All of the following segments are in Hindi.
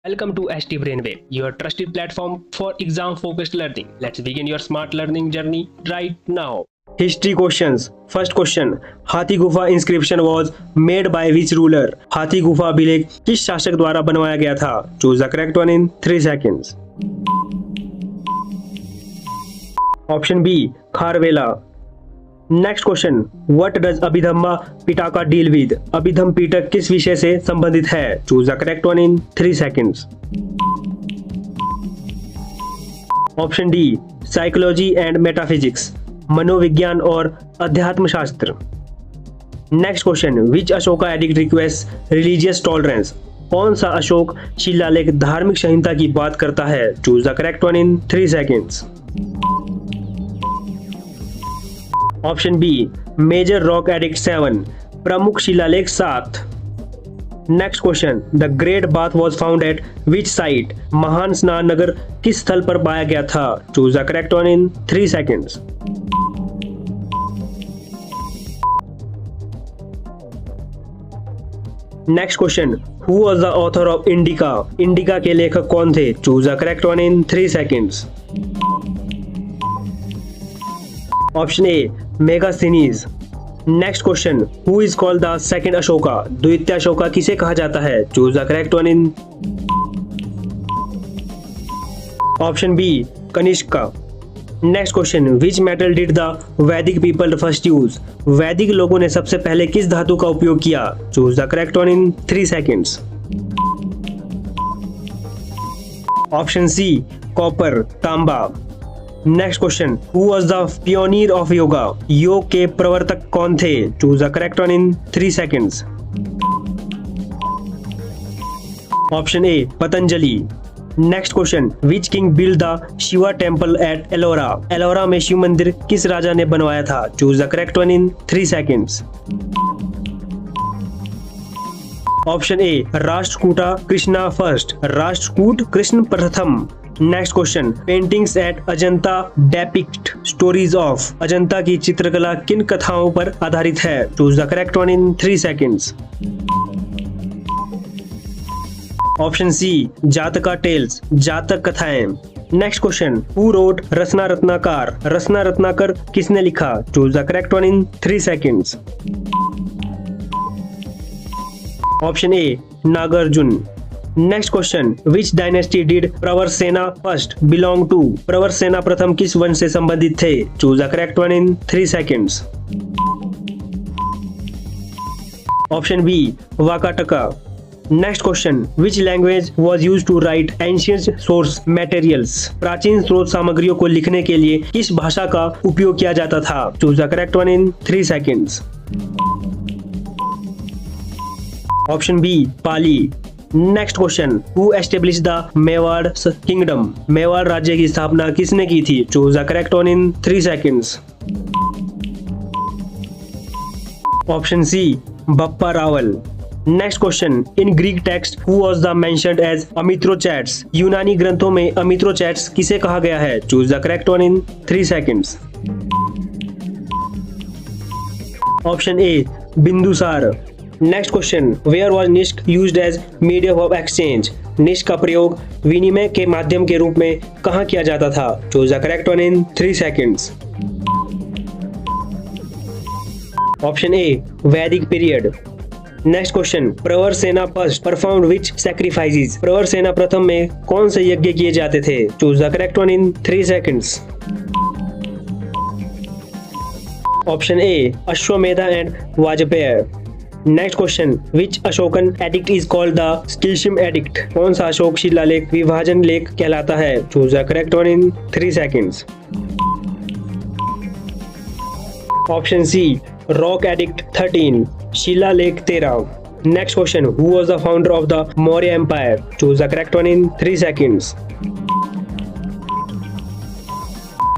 Welcome to ST Brainwave, your trusted platform for exam-focused learning. Let's begin your smart learning journey right now. History questions. First question. हाथी गुफा inscription was made by which ruler? हाथी गुफा अभिलेख किस शासक द्वारा बनवाया गया था? Choose the correct one in 3 seconds. Option B. Kharavela. Next question. What does Abhidhamma Pitaka deal with? Abhidhamma Pitaka किस विषय से संबंधित है? Choose the correct one in 3 seconds. Option D. Psychology and metaphysics. मनोविज्ञान और अध्यात्म शास्त्र. Next question. Which Ashoka edict request religious tolerance? कौन सा अशोक शिलालेख धार्मिक संहिता की बात करता है? Choose the correct one in 3 seconds. Option B. Major rock edict 7. प्रमुख शिलालेख 7. Next question. The great bath was found at which site? महान स्नान नगर किस स्थल पर पाया गया था? Choose the correct one in 3 seconds. Next question. Who was the author of Indica? Indica के लेखक कौन थे? Choose the correct one in 3 seconds. Option A. Megasthenes. Next question. Who is called the second Ashoka? द्वितीय अशोका किसे कहा जाता है? Choose the correct one in. Option B. Kanishka. Next question. Which metal did the Vedic people first use? वैदिक लोगों ने सबसे पहले किस धातु का उपयोग किया? Choose the correct one in 3 seconds. Option C. Copper, तांबा. Next question. Who was the pioneer of yoga? योग के प्रवर्तक कौन थे? Choose the correct one in 3 seconds. Option A. Patanjali. Next question. Which king build the Shiva temple at Ellora? Ellora में शिव मंदिर किस राजा ने बनवाया था? Choose the correct one in 3 seconds. Option A. Rashtrakuta Krishna first. Rashtrakuta Krishna प्रथम. Next question. Paintings at Ajanta depict stories of? Ajanta की चित्रकला किन कथाओं पर आधारित है? Choose the correct one in 3 seconds. Option C. Jataka tales, Jataka कथाएं. Next question. Who wrote Rasana Ratnakar? Rasana Ratnakar किसने लिखा? Choose the correct one in 3 seconds. Option A. Nagarjuna. Next question. Which dynasty did Pravarasena first belong to? Pravarasena प्रथम किस वंश से संबंधित थे? Choose the correct one in 3 seconds. Option B. Vakataka. Next question. Which language was use to write ancient source materials? प्राचीन स्रोत सामग्रियों को लिखने के लिए किस भाषा का उपयोग किया जाता था? Choose the correct one in 3 seconds. Option B. Pali. Next question. Who establish the Mewar kingdom? Mewar राज्य की स्थापना किसने की थी? Choose the correct one in 3 seconds. Option C. Bappa Rawal. Next question. In Greek text who was the mentioned as Amitrochates? यूनानी ग्रंथों में अमित्रोचैट्स किसे कहा गया है? Choose the correct one in 3 seconds. Option A. Bindusara. Next question. Where was nishka used as medium of exchange? निष्क का प्रयोग विनिमय के माध्यम के रूप में कहाँ किया जाता था? Choose the correct one in 3 seconds. Option A. Vedic period. Next question. Pravarasena first performed which sacrifices? Pravarasena प्रथम में कौन से यज्ञ किए जाते थे? Choose the correct one in 3 seconds. Option A. Ashvamedha and Vajapeya. Next question. Which Ashokan edict is called the schism edict? कौन सा अशोक शिलालेख विभाजन लेख कहलाता है? Choose the correct one in 3 seconds. Option C. Rock edict 13. शिलालेख 13. Next question. Who was the founder of the Maurya empire? Choose the correct one in 3 seconds.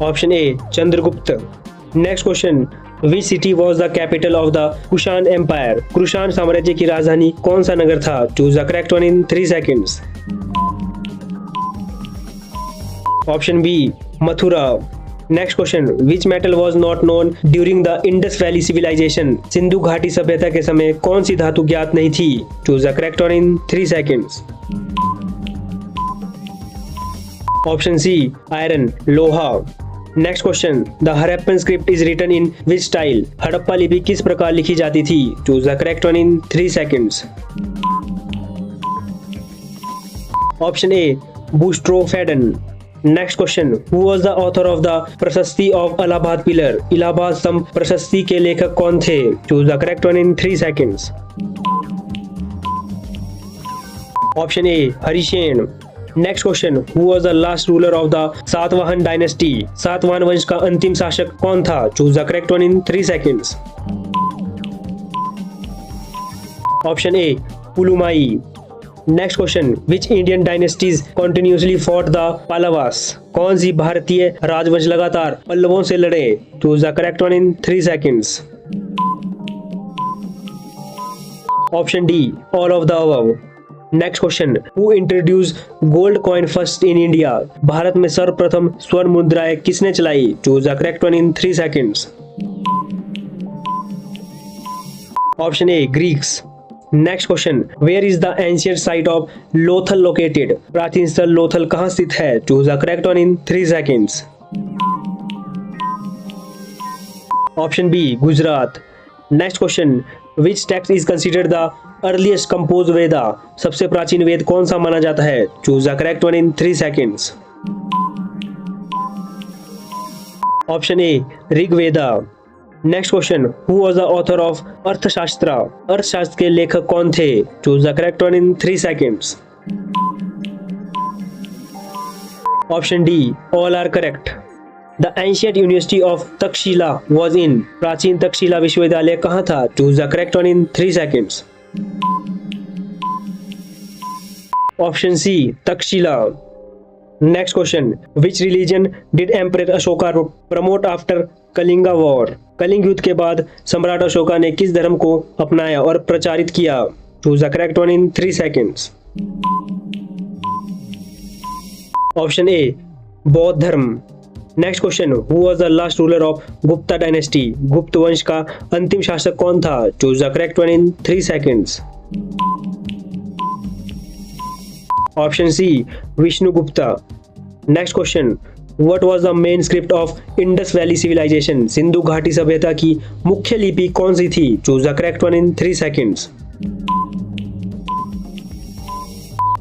Option A. Chandragupta. Next question. Which city was the capital of the Kushan empire? Kushan साम्राज्य की राजधानी कौन सा नगर था? Choose the correct one in 3 seconds. Option B. Mathura. Next question. Which metal was not known during the Indus valley civilisation? Sindhu घाटी सभ्यता के समय कौन सी धातु ज्ञात नहीं थी? Choose the correct one in 3 seconds. Option C iron, लोहा। Next question, the Harappan script is written in which style? Harappa लिपि किस प्रकार लिखी जाती थी? Choose the correct one in 3 seconds. Option A boustrophedon. Next question, who was the author of the prashasti of Allahabad pillar? Allahabad स्तंभ प्रशस्ति के लेखक कौन थे? Choose the correct one in 3 seconds. Option A Harisena. Next question, who was the last ruler of the Satavahana dynasty? Satavahana वंश का अंतिम शासक कौन था? Choose the correct one in 3 seconds. Option A Pulumayi. Next question, which Indian dynasties continuously fought the Pallavas? कौन सी भारतीय राजवंश लगातार पल्लवों से लड़े? Choose the correct one in 3 seconds. Option D all of the above. Next question, who introduced gold coin first in India? Bharat में सर्वप्रथम स्वर्ण मुद्राएं किसने चलाई? Choose the correct one in 3 seconds. Option A Greeks. Next question, where is the ancient site of Lothal located? प्राचीन स्थल लोथल कहाँ स्थित है? Choose the correct one in 3 seconds. Option B Gujarat. Next question, which text is considered the earliest compose Veda? सबसे प्राचीन वेद कौन सा माना जाता है? Choose the correct one in 3 seconds. Option A Rigveda. Next question, who was the author of Arthashastra? Arthashastra के लेखक कौन थे? Choose the correct one in 3 seconds. Option D all are correct. The ancient university of Takshashila was in? प्राचीन तक्षशिला विश्वविद्यालय कहाँ था? Choose the correct one in 3 seconds. Option C Takshashila. Next question, which religion did emperor Ashoka promote after Kalinga war? Kalinga युद्ध के बाद सम्राट अशोका ने किस धर्म को अपनाया और प्रचारित किया? Choose the correct one in 3 seconds. Option A बौद्ध धर्म। Next question, who was the last ruler of Gupta dynasty? Gupta वंश का अंतिम शासक कौन था? Choose the correct one in 3 seconds. Option C Vishnugupta. Next question, what was the main script of Indus valley civilisation? Sindhu घाटी सभ्यता की मुख्य लिपि कौन सी थी? Choose the correct one in 3 seconds.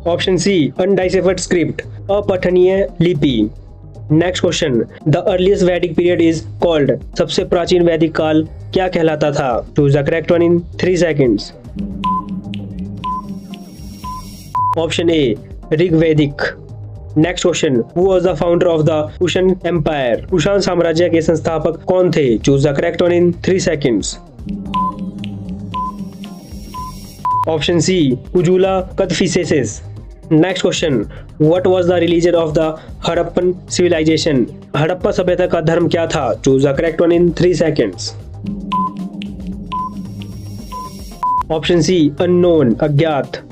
Option C undeciphered script, अपठनीय लिपि। Next question, the earliest Vedic period is called? सबसे प्राचीन वैदिक काल क्या कहलाता था? Choose the correct one in 3 seconds. Option A Rigvedic. Next question, who was the founder of the Kushan empire? Kushan साम्राज्य के संस्थापक कौन थे? Choose the correct one in 3 seconds. Option C Kujula Kadphises. Next question, what was the religion of the Harappan civilisation? Harappa सभ्यता का धर्म क्या था? Choose the correct one in 3 seconds. Option C unknown, अज्ञात।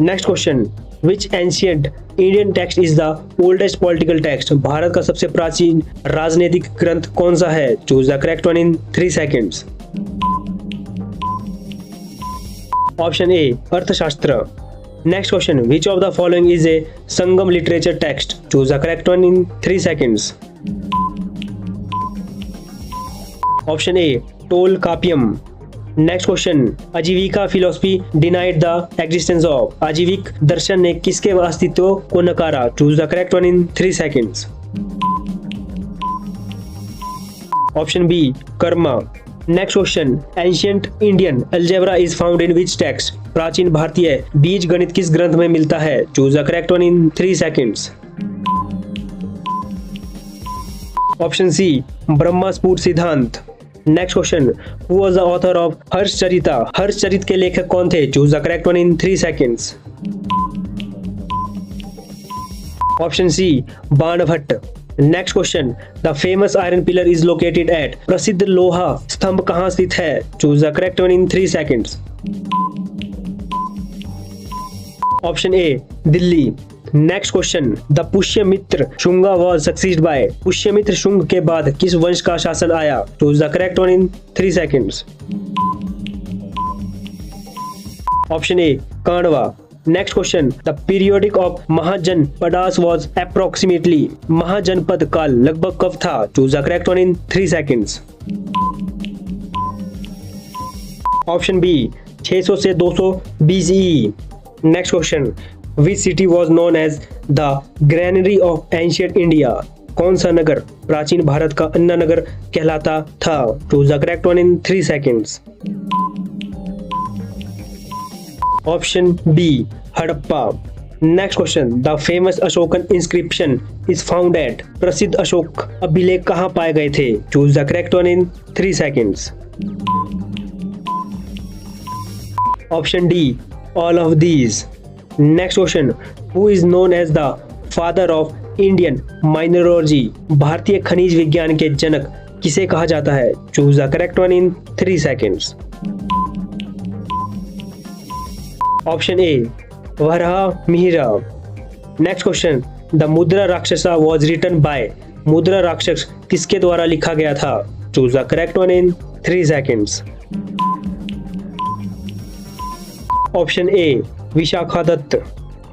Next question, which ancient Indian text is the oldest political text? Bharat का सबसे प्राचीन राजनीतिक ग्रंथ कौन सा है? Choose the correct one in 3 seconds. Option A Arthashastra. Next question, which of the following is a Sangam literature text? Choose the correct one in 3 seconds. Option A Tolkappiyam. Next question, Ajivika philosophy denied the existence of? Ajivika दर्शन ने किसके अस्तित्व को नकारा? Choose the correct one in 3 seconds. Option B karma. Next question, ancient Indian algebra is found in which text? प्राचीन भारतीय बीज गणित किस ग्रंथ में मिलता है? Choose the correct one in 3 seconds. Option C Brahmasphuta Siddhanta. Next question, who was the author of Harshacharita? Harshacharita के लेखक कौन थे? Choose the correct one in 3 seconds. Option C Banabhatta. Next question, the famous iron pillar is located at? प्रसिद्ध लोहा स्तंभ कहाँ स्थित है? Choose the correct one in 3 seconds. Option A Delhi. Next question, the Pushyamitra Shunga was succeed by? Pushyamitra Shunga के बाद किस वंश का शासन आया? Choose the correct one in 3 seconds. Option A Kanva. Next question, the periodic of Mahajanapadas was approximately, Mahajanapada काल लगभग कब था? Choose the correct one in 3 seconds. Option B 600 से 200 BCE। Next question, which city was known as the granary of ancient India, कौन सा नगर प्राचीन भारत का अन्ना नगर कहलाता था? Choose the correct one in 3 seconds. Option B Harappa. Next question, the famous Ashokan inscription is found at, प्रसिद्ध अशोक अभिलेख कहाँ पाए गए थे? Choose the correct one in 3 seconds. Option D all of these. Next question, who is known as the father of Indian mineralogy, भारतीय खनिज विज्ञान के जनक किसे कहा जाता है? Choose the correct one in 3 seconds. Option A Varaha Mihir. Next question, the मुद्रा राक्षसा वाज रिटन बाय, मुद्रा राक्षस किसके द्वारा लिखा गया था? Choose the correct one in 3 seconds. Option A Vishakhadatta.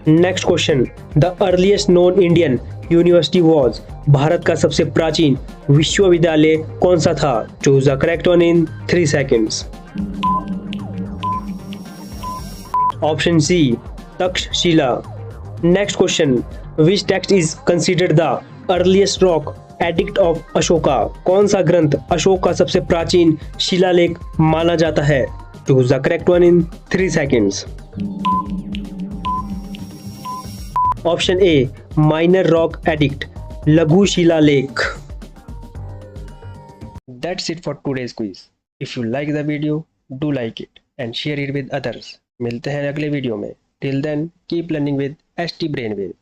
Next question, the earliest known Indian university was, Bharat का सबसे प्राचीन विश्वविद्यालय कौन सा था? Choose the correct one in 3 seconds. Option C Takshashila. Next question, which text is considered the earliest rock edict of Ashoka, कौन सा ग्रंथ अशोक का सबसे प्राचीन शिलालेख माना जाता है? Choose the correct one in 3 seconds. Option A minor rock edict, लघु शिलालेख। That's it for today's quiz. If you like the video, do like it and share it with others. मिलते हैं अगले वीडियो में। Till then, keep learning with ST Brainwave.